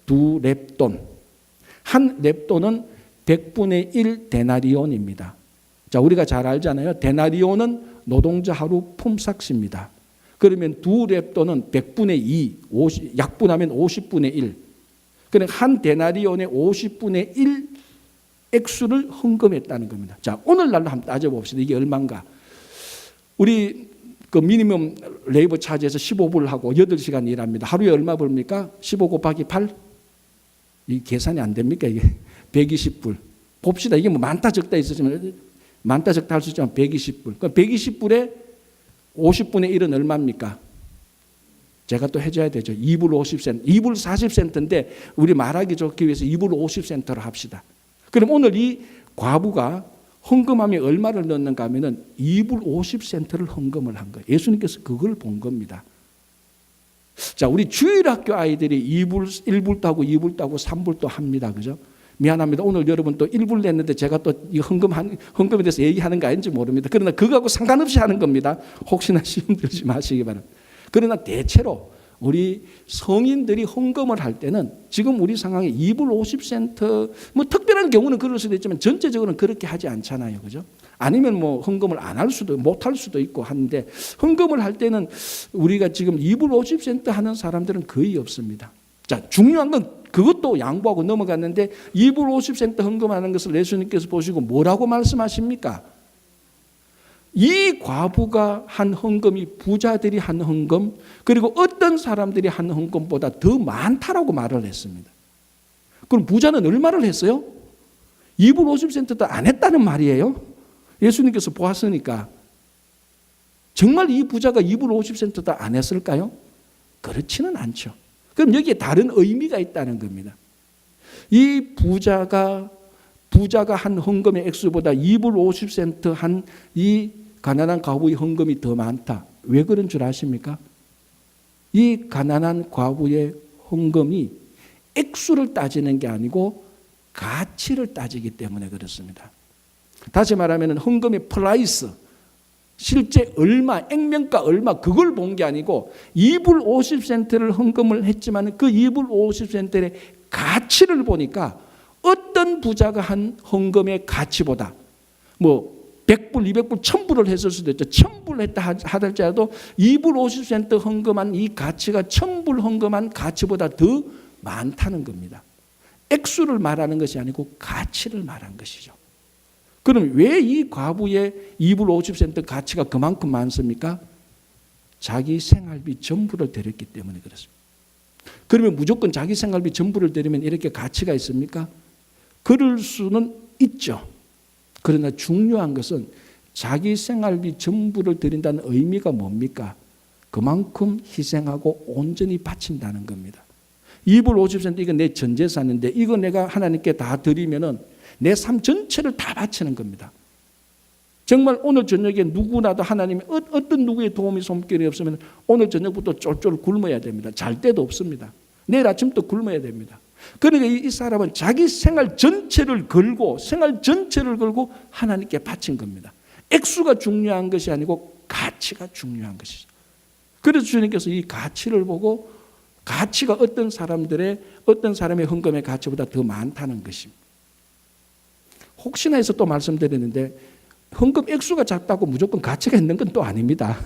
2렙돈. 한 렙돈은 100분의 1 데나리온입니다. 자, 우리가 잘 알잖아요. 데나리온은 노동자 하루 품삯입니다. 그러면 2렙돈은 100분의 2, 약분하면 50분의 1. 그러니까 한 데나리온의 50분의 1 액수를 헌금했다는 겁니다. 자, 오늘날로 한번 따져봅시다. 이게 얼마인가? 우리 그 미니멈 레이버 차지에서 15불 하고 8시간 일합니다. 하루에 얼마 벌입니까? 15 곱하기 8? 이 계산이 안 됩니까? 이게 120불. 봅시다. 이게 뭐 많다 적다 있으시면 많다 적다 할 수 있지만 120불. 그럼 120불에 50분의 1은 얼마입니까? 제가 또 해줘야 되죠. 2불 50센트. 2불 40센트인데 우리 말하기 좋기 위해서 2불 50센트로 합시다. 그럼 오늘 이 과부가 헌금함에 얼마를 넣는가 하면은 2불 50센트를 헌금을 한 거예요. 예수님께서 그걸 본 겁니다. 자, 우리 주일학교 아이들이 1불도 하고 2불도 하고 3불도 합니다. 그죠? 미안합니다. 오늘 여러분 또 1불 냈는데 제가 또 이 헌금에 대해서 얘기하는 거 아닌지 모릅니다. 그러나 그거하고 상관없이 하는 겁니다. 혹시나 시험 들지 마시기 바랍니다. 그러나 대체로 우리 성인들이 헌금을 할 때는 지금 우리 상황에 2불 50센트, 뭐 특별한 경우는 그럴 수도 있지만 전체적으로는 그렇게 하지 않잖아요. 그죠? 아니면 뭐 헌금을 안 할 수도, 못 할 수도 있고 하는데 헌금을 할 때는 우리가 지금 2불 50센트 하는 사람들은 거의 없습니다. 자, 중요한 건 그것도 양보하고 넘어갔는데 2불 50센트 헌금하는 것을 예수님께서 보시고 뭐라고 말씀하십니까? 이 과부가 한 헌금이 부자들이 한 헌금, 그리고 어떤 사람들이 한 헌금보다 더 많다라고 말을 했습니다. 그럼 부자는 얼마를 했어요? 2불 50센트도 안 했다는 말이에요. 예수님께서 보았으니까. 정말 이 부자가 2불 50센트도 안 했을까요? 그렇지는 않죠. 그럼 여기에 다른 의미가 있다는 겁니다. 이 부자가 한 헌금의 액수보다 2불 50센트 한 이 가난한 과부의 헌금이 더 많다. 왜 그런 줄 아십니까? 이 가난한 과부의 헌금이 액수를 따지는 게 아니고 가치를 따지기 때문에 그렇습니다. 다시 말하면 헌금의 프라이스, 실제 얼마, 액면가 얼마 그걸 본 게 아니고 2불 50센트를 헌금을 했지만 그 2불 50센트의 가치를 보니까 어떤 부자가 한 헌금의 가치보다 뭐 100불, 200불, 1000불을 했을 수도 있죠. 1000불 했다 하더라도 2불 50센트 헌금한 이 가치가 1000불 헌금한 가치보다 더 많다는 겁니다. 액수를 말하는 것이 아니고 가치를 말한 것이죠. 그럼 왜 이 과부의 2불 50센트 가치가 그만큼 많습니까? 자기 생활비 전부를 드렸기 때문에 그렇습니다. 그러면 무조건 자기 생활비 전부를 드리면 이렇게 가치가 있습니까? 그럴 수는 있죠. 그러나 중요한 것은 자기 생활비 전부를 드린다는 의미가 뭡니까? 그만큼 희생하고 온전히 바친다는 겁니다. 2불 50센트 이건 내 전 재산인데 이거 내가 하나님께 다 드리면은 내 삶 전체를 다 바치는 겁니다. 정말 오늘 저녁에 누구나도 하나님이 어떤 누구의 도움이 손길이 없으면 오늘 저녁부터 쫄쫄 굶어야 됩니다. 잘 때도 없습니다. 내일 아침도 굶어야 됩니다. 그러니까 이 사람은 자기 생활 전체를 걸고 하나님께 바친 겁니다. 액수가 중요한 것이 아니고 가치가 중요한 것이죠. 그래서 주님께서 이 가치를 보고 가치가 어떤 사람의 헌금의 가치보다 더 많다는 것입니다. 혹시나 해서 또 말씀드리는데 헌금 액수가 작다고 무조건 가치가 있는 건 또 아닙니다.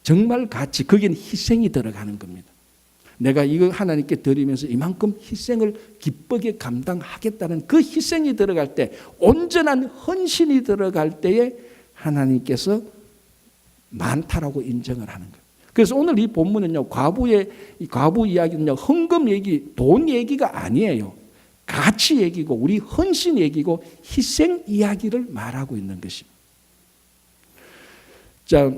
정말 가치, 거기는 희생이 들어가는 겁니다. 내가 이거 하나님께 드리면서 이만큼 희생을 기쁘게 감당하겠다는 그 희생이 들어갈 때, 온전한 헌신이 들어갈 때에 하나님께서 많다라고 인정을 하는 거예요. 그래서 오늘 이 본문은요, 과부 이야기는요, 헌금 얘기, 돈 얘기가 아니에요. 가치 얘기고 우리 헌신 얘기고 희생 이야기를 말하고 있는 것입니다. 자,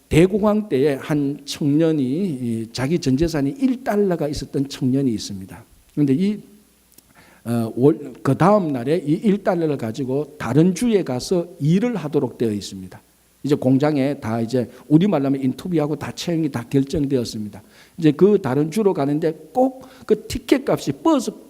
대공황 때에 한 청년이 자기 전 재산이 1달러가 있었던 청년이 있습니다. 그런데 그 다음 날에 이 1달러를 가지고 다른 주에 가서 일을 하도록 되어 있습니다. 이제 공장에 다 이제 우리말로 하면 인터뷰하고 다 채용이 다 결정되었습니다. 이제 그 다른 주로 가는데 꼭 그 티켓 값이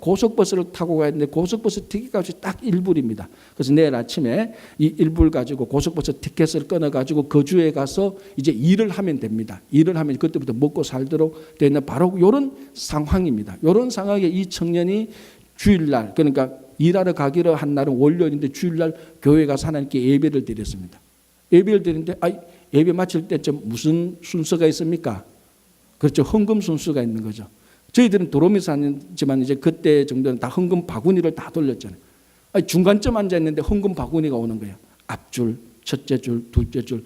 고속버스를 타고 가야 되는데 고속버스 티켓 값이 딱 1불입니다. 그래서 내일 아침에 이 1불 가지고 고속버스 티켓을 끊어 가지고 그 주에 가서 이제 일을 하면 됩니다. 일을 하면 그때부터 먹고 살도록 되는 바로 이런 상황입니다. 이런 상황에 이 청년이 주일날, 그러니까 일하러 가기로 한 날은 월요일인데 주일날 교회 가서 하나님께 예배를 드렸습니다. 예배를 드리는데 예배 마칠 때쯤 무슨 순서가 있습니까? 그렇죠. 헌금 순서가 있는 거죠. 저희들은 도로미 사지만 이제 그때 정도는 다 헌금 바구니를 다 돌렸잖아요. 중간쯤 앉아 있는데 헌금 바구니가 오는 거예요. 앞줄, 첫째 줄, 둘째 줄.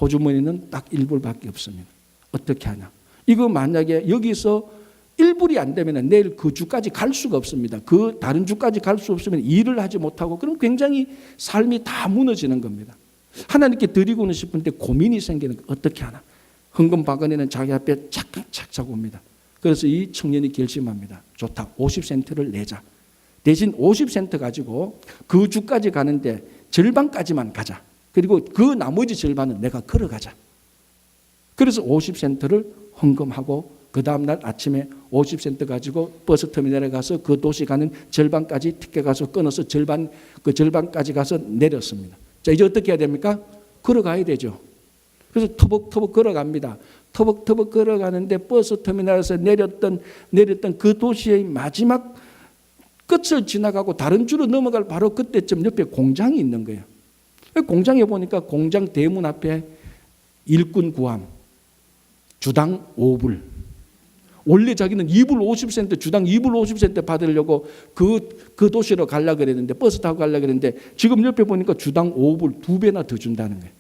호주머니는 딱 1불밖에 없습니다. 어떻게 하냐? 이거 만약에 여기서 1불이 안 되면 내일 그 주까지 갈 수가 없습니다. 그 다른 주까지 갈 수 없으면 일을 하지 못하고 그럼 굉장히 삶이 다 무너지는 겁니다. 하나님께 드리고는 싶은데 고민이 생기는 거예요. 어떻게 하나? 헌금 바구니는 자기 앞에 착착 옵니다. 그래서 이 청년이 결심합니다. 좋다. 50센트를 내자. 대신 50센트 가지고 그 주까지 가는데 절반까지만 가자. 그리고 그 나머지 절반은 내가 걸어가자. 그래서 50센트를 헌금하고 그 다음날 아침에 50센트 가지고 버스 터미널에 가서 그 도시 가는 절반까지 티켓 가서 끊어서 그 절반까지 가서 내렸습니다. 자, 이제 어떻게 해야 됩니까? 걸어가야 되죠. 그래서 터벅터벅 걸어갑니다. 터벅터벅 걸어가는데 버스 터미널에서 내렸던 그 도시의 마지막 끝을 지나가고 다른 주로 넘어갈 바로 그때쯤 옆에 공장이 있는 거예요. 공장에 보니까 공장 대문 앞에 일꾼 구함, 주당 5불. 원래 자기는 2불 50센트, 주당 2불 50센트 받으려고 그 도시로 가려고 그랬는데, 버스 타고 가려고 그랬는데, 지금 옆에 보니까 주당 5불 2배나 더 준다는 거예요.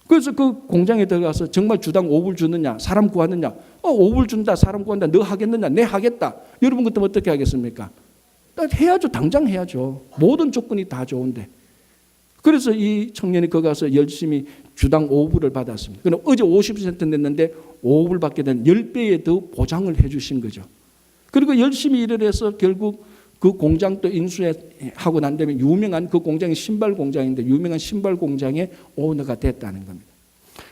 그래서 그 공장에 들어가서 정말 주당 5불 주느냐, 사람 구하느냐, 5불 준다, 사람 구한다, 너 하겠느냐, 내 하겠다. 여러분 그때 어떻게 하겠습니까? 해야죠. 당장 해야죠. 모든 조건이 다 좋은데. 그래서 이 청년이 거기 가서 열심히 주당 5불을 받았습니다. 그럼 어제 50센트 냈는데 5불 받게 된 10배에 더 보장을 해 주신 거죠. 그리고 열심히 일을 해서 결국 그 공장도 인수하고 난 다음에 유명한 그 공장이 신발 공장인데 유명한 신발 공장의 오너가 됐다는 겁니다.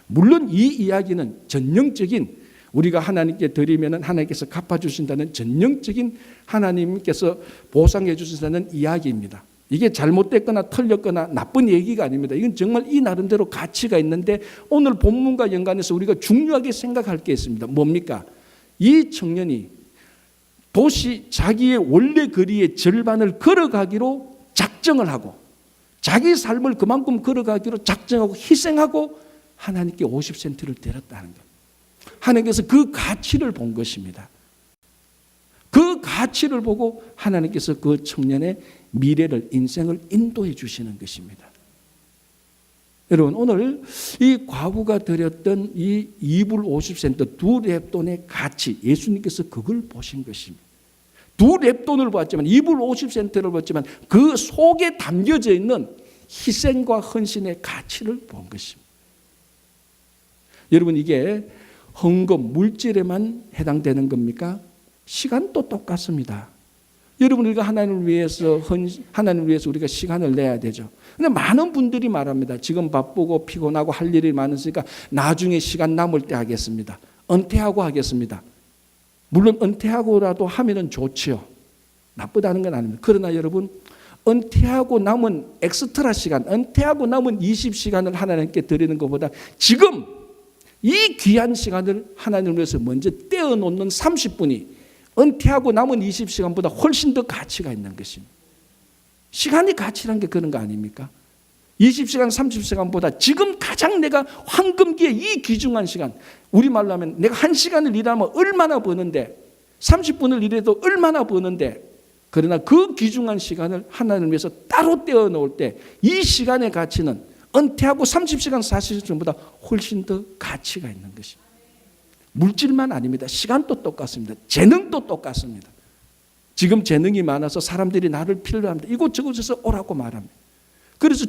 물론 이 이야기는 전형적인 우리가 하나님께 드리면 하나님께서 갚아주신다는 전형적인 하나님께서 보상해 주신다는 이야기입니다. 이게 잘못됐거나 틀렸거나 나쁜 얘기가 아닙니다. 이건 정말 이 나름대로 가치가 있는데 오늘 본문과 연관해서 우리가 중요하게 생각할 게 있습니다. 뭡니까? 이 청년이 도시 자기의 원래 거리의 절반을 걸어가기로 작정을 하고 자기 삶을 그만큼 걸어가기로 작정하고 희생하고 하나님께 50센트를 드렸다는 것. 하나님께서 그 가치를 본 것입니다. 그 가치를 보고 하나님께서 그 청년의 미래를, 인생을 인도해 주시는 것입니다. 여러분, 오늘 이 과부가 드렸던 이 2불 50센트 두 렙돈의 가치, 예수님께서 그걸 보신 것입니다. 두 렙돈을 봤지만 2불 50센트를 봤지만 그 속에 담겨져 있는 희생과 헌신의 가치를 본 것입니다. 여러분, 이게 헌금, 물질에만 해당되는 겁니까? 시간도 똑같습니다. 여러분, 우리가 하나님을 위해서 우리가 시간을 내야 되죠. 근데 많은 분들이 말합니다. 지금 바쁘고 피곤하고 할 일이 많으니까 나중에 시간 남을 때 하겠습니다. 은퇴하고 하겠습니다. 물론 은퇴하고라도 하면은 좋지요. 나쁘다는 건 아닙니다. 그러나 여러분, 은퇴하고 남은 엑스트라 시간, 은퇴하고 남은 20시간을 하나님께 드리는 것보다 지금 이 귀한 시간을 하나님을 위해서 먼저 떼어놓는 30분이 은퇴하고 남은 20시간보다 훨씬 더 가치가 있는 것입니다. 시간이 가치란 게 그런 거 아닙니까? 20시간, 30시간보다 지금 가장 내가 황금기에 이 귀중한 시간, 우리말로 하면 내가 1시간을 일하면 얼마나 버는데 30분을 일해도 얼마나 버는데, 그러나 그 귀중한 시간을 하나님을 위해서 따로 떼어놓을 때 이 시간의 가치는 은퇴하고 30시간, 40시간보다 훨씬 더 가치가 있는 것입니다. 물질만 아닙니다. 시간도 똑같습니다. 재능도 똑같습니다. 지금 재능이 많아서 사람들이 나를 필요로 합니다. 이곳저곳에서 오라고 말합니다. 그래서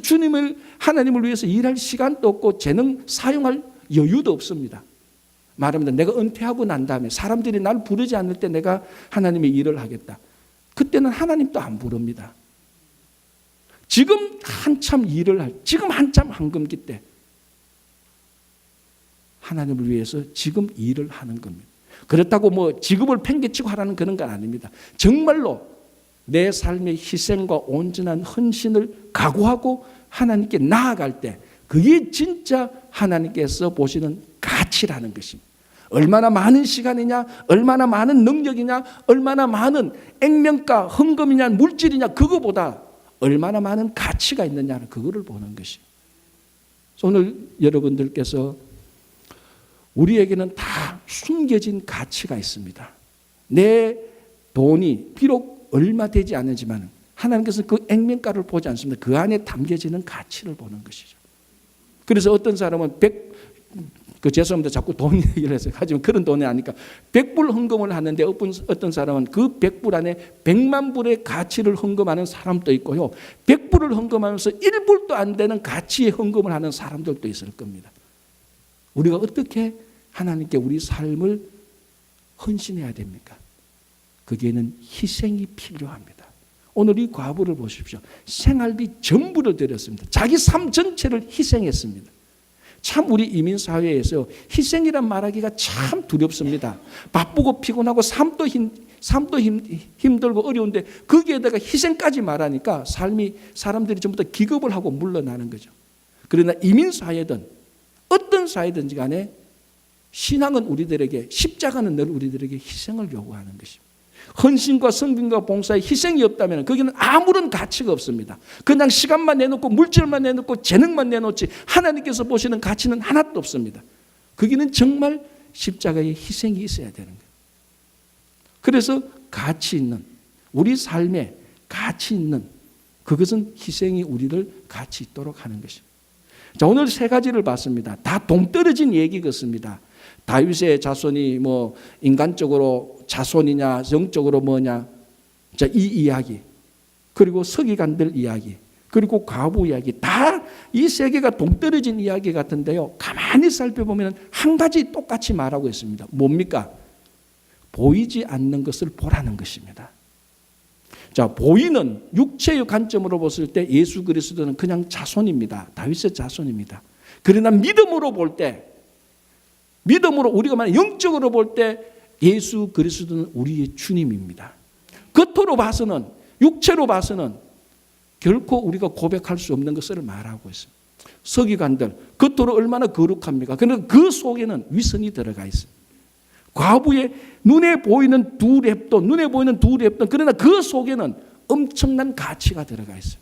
하나님을 위해서 일할 시간도 없고 재능 사용할 여유도 없습니다. 말합니다. 내가 은퇴하고 난 다음에 사람들이 나를 부르지 않을 때 내가 하나님의 일을 하겠다. 그때는 하나님도 안 부릅니다. 지금 한참 지금 한참 황금기 때 하나님을 위해서 지금 일을 하는 겁니다. 그렇다고 뭐 직업을 팽개치고 하라는 그런 건 아닙니다. 정말로 내 삶의 희생과 온전한 헌신을 각오하고 하나님께 나아갈 때 그게 진짜 하나님께서 보시는 가치라는 것입니다. 얼마나 많은 시간이냐, 얼마나 많은 능력이냐, 얼마나 많은 액면가, 헌금이냐, 물질이냐, 그거보다 얼마나 많은 가치가 있느냐는 그거를 보는 것입니다. 오늘 여러분들께서 우리에게는 다 숨겨진 가치가 있습니다. 내 돈이 비록 얼마 되지 않지만 하나님께서 그 액면가를 보지 않습니다. 그 안에 담겨지는 가치를 보는 것이죠. 그래서 어떤 사람은 죄송합니다. 자꾸 돈 얘기를 해서 하지만 그런 돈이 아니까 100불 헌금을 하는데 어떤 사람은 그 100불 안에 100만 불의 가치를 헌금하는 사람도 있고요. 100불을 헌금하면서 1불도 안 되는 가치의 헌금을 하는 사람들도 있을 겁니다. 우리가 어떻게 하나님께 우리 삶을 헌신해야 됩니까? 거기에는 희생이 필요합니다. 오늘 이 과부를 보십시오. 생활비 전부를 드렸습니다. 자기 삶 전체를 희생했습니다. 참 우리 이민사회에서 희생이란 말하기가 참 두렵습니다. 바쁘고 피곤하고 삶도 힘들고 어려운데 거기에다가 희생까지 말하니까 사람들이 전부 다 기겁을 하고 물러나는 거죠. 그러나 이민사회든 어떤 사회든지 간에 신앙은 우리들에게, 십자가는 늘 우리들에게 희생을 요구하는 것입니다. 헌신과 성김과 봉사에 희생이 없다면 거기는 아무런 가치가 없습니다. 그냥 시간만 내놓고 물질만 내놓고 재능만 내놓지 하나님께서 보시는 가치는 하나도 없습니다. 거기는 정말 십자가의 희생이 있어야 되는 거예요. 그래서 가치 있는, 우리 삶에 가치 있는 그것은 희생이 우리를 가치 있도록 하는 것입니다. 자, 오늘 세 가지를 봤습니다. 다 동떨어진 얘기 같습니다. 다윗의 자손이 뭐 인간적으로 자손이냐 영적으로 뭐냐, 자, 이 이야기, 그리고 서기관들 이야기, 그리고 과부 이야기, 다 이 세 개가 동떨어진 이야기 같은데요, 가만히 살펴보면 한 가지 똑같이 말하고 있습니다. 뭡니까? 보이지 않는 것을 보라는 것입니다. 자, 보이는 육체의 관점으로 봤을 때 예수 그리스도는 그냥 자손입니다. 다윗의 자손입니다. 그러나 믿음으로 볼 때, 믿음으로 우리가 만약 영적으로 볼 때 예수 그리스도는 우리의 주님입니다. 겉으로 봐서는, 육체로 봐서는 결코 우리가 고백할 수 없는 것을 말하고 있습니다. 서기관들 겉으로 얼마나 거룩합니까? 그런데 그 속에는 위선이 들어가 있습니다. 과부의 눈에 보이는 두 랩돈, 그러나 그 속에는 엄청난 가치가 들어가 있어요.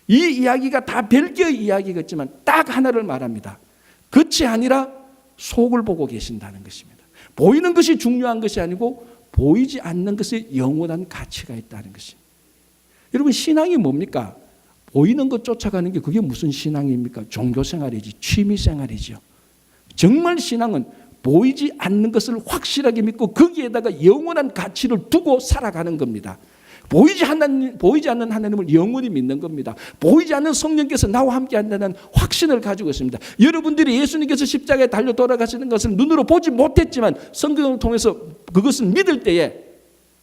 이 이야기가 다 별개의 이야기겠지만 딱 하나를 말합니다. 겉이 아니라 속을 보고 계신다는 것입니다. 보이는 것이 중요한 것이 아니고 보이지 않는 것에 영원한 가치가 있다는 것입니다. 여러분, 신앙이 뭡니까? 보이는 것 쫓아가는 게 그게 무슨 신앙입니까? 종교생활이지, 취미생활이죠. 정말 신앙은 보이지 않는 것을 확실하게 믿고 거기에다가 영원한 가치를 두고 살아가는 겁니다. 보이지 않는 하나님을 영원히 믿는 겁니다. 보이지 않는 성령께서 나와 함께 한다는 확신을 가지고 있습니다. 여러분들이 예수님께서 십자가에 달려 돌아가시는 것을 눈으로 보지 못했지만 성경을 통해서 그것을 믿을 때에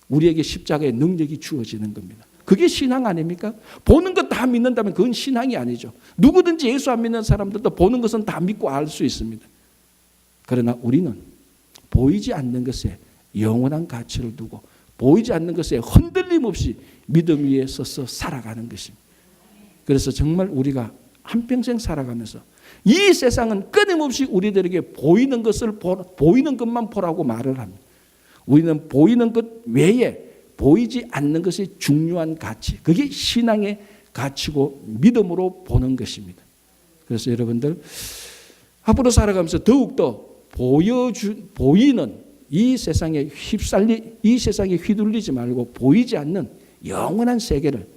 우리에게 십자가의 능력이 주어지는 겁니다. 그게 신앙 아닙니까? 보는 것 다 믿는다면 그건 신앙이 아니죠. 누구든지 예수 안 믿는 사람들도 보는 것은 다 믿고 알 수 있습니다. 그러나 우리는 보이지 않는 것에 영원한 가치를 두고 보이지 않는 것에 흔들림 없이 믿음 위에 서서 살아가는 것입니다. 그래서 정말 우리가 한평생 살아가면서 이 세상은 끊임없이 우리들에게 보이는 것만 보라고 말을 합니다. 우리는 보이는 것 외에 보이지 않는 것이 중요한 가치, 그게 신앙의 가치고 믿음으로 보는 것입니다. 그래서 여러분들 앞으로 살아가면서 더욱더 보이는 이 세상에 휘둘리지 말고 보이지 않는 영원한 세계를,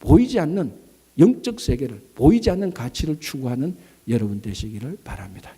보이지 않는 영적 세계를, 보이지 않는 가치를 추구하는 여러분 되시기를 바랍니다.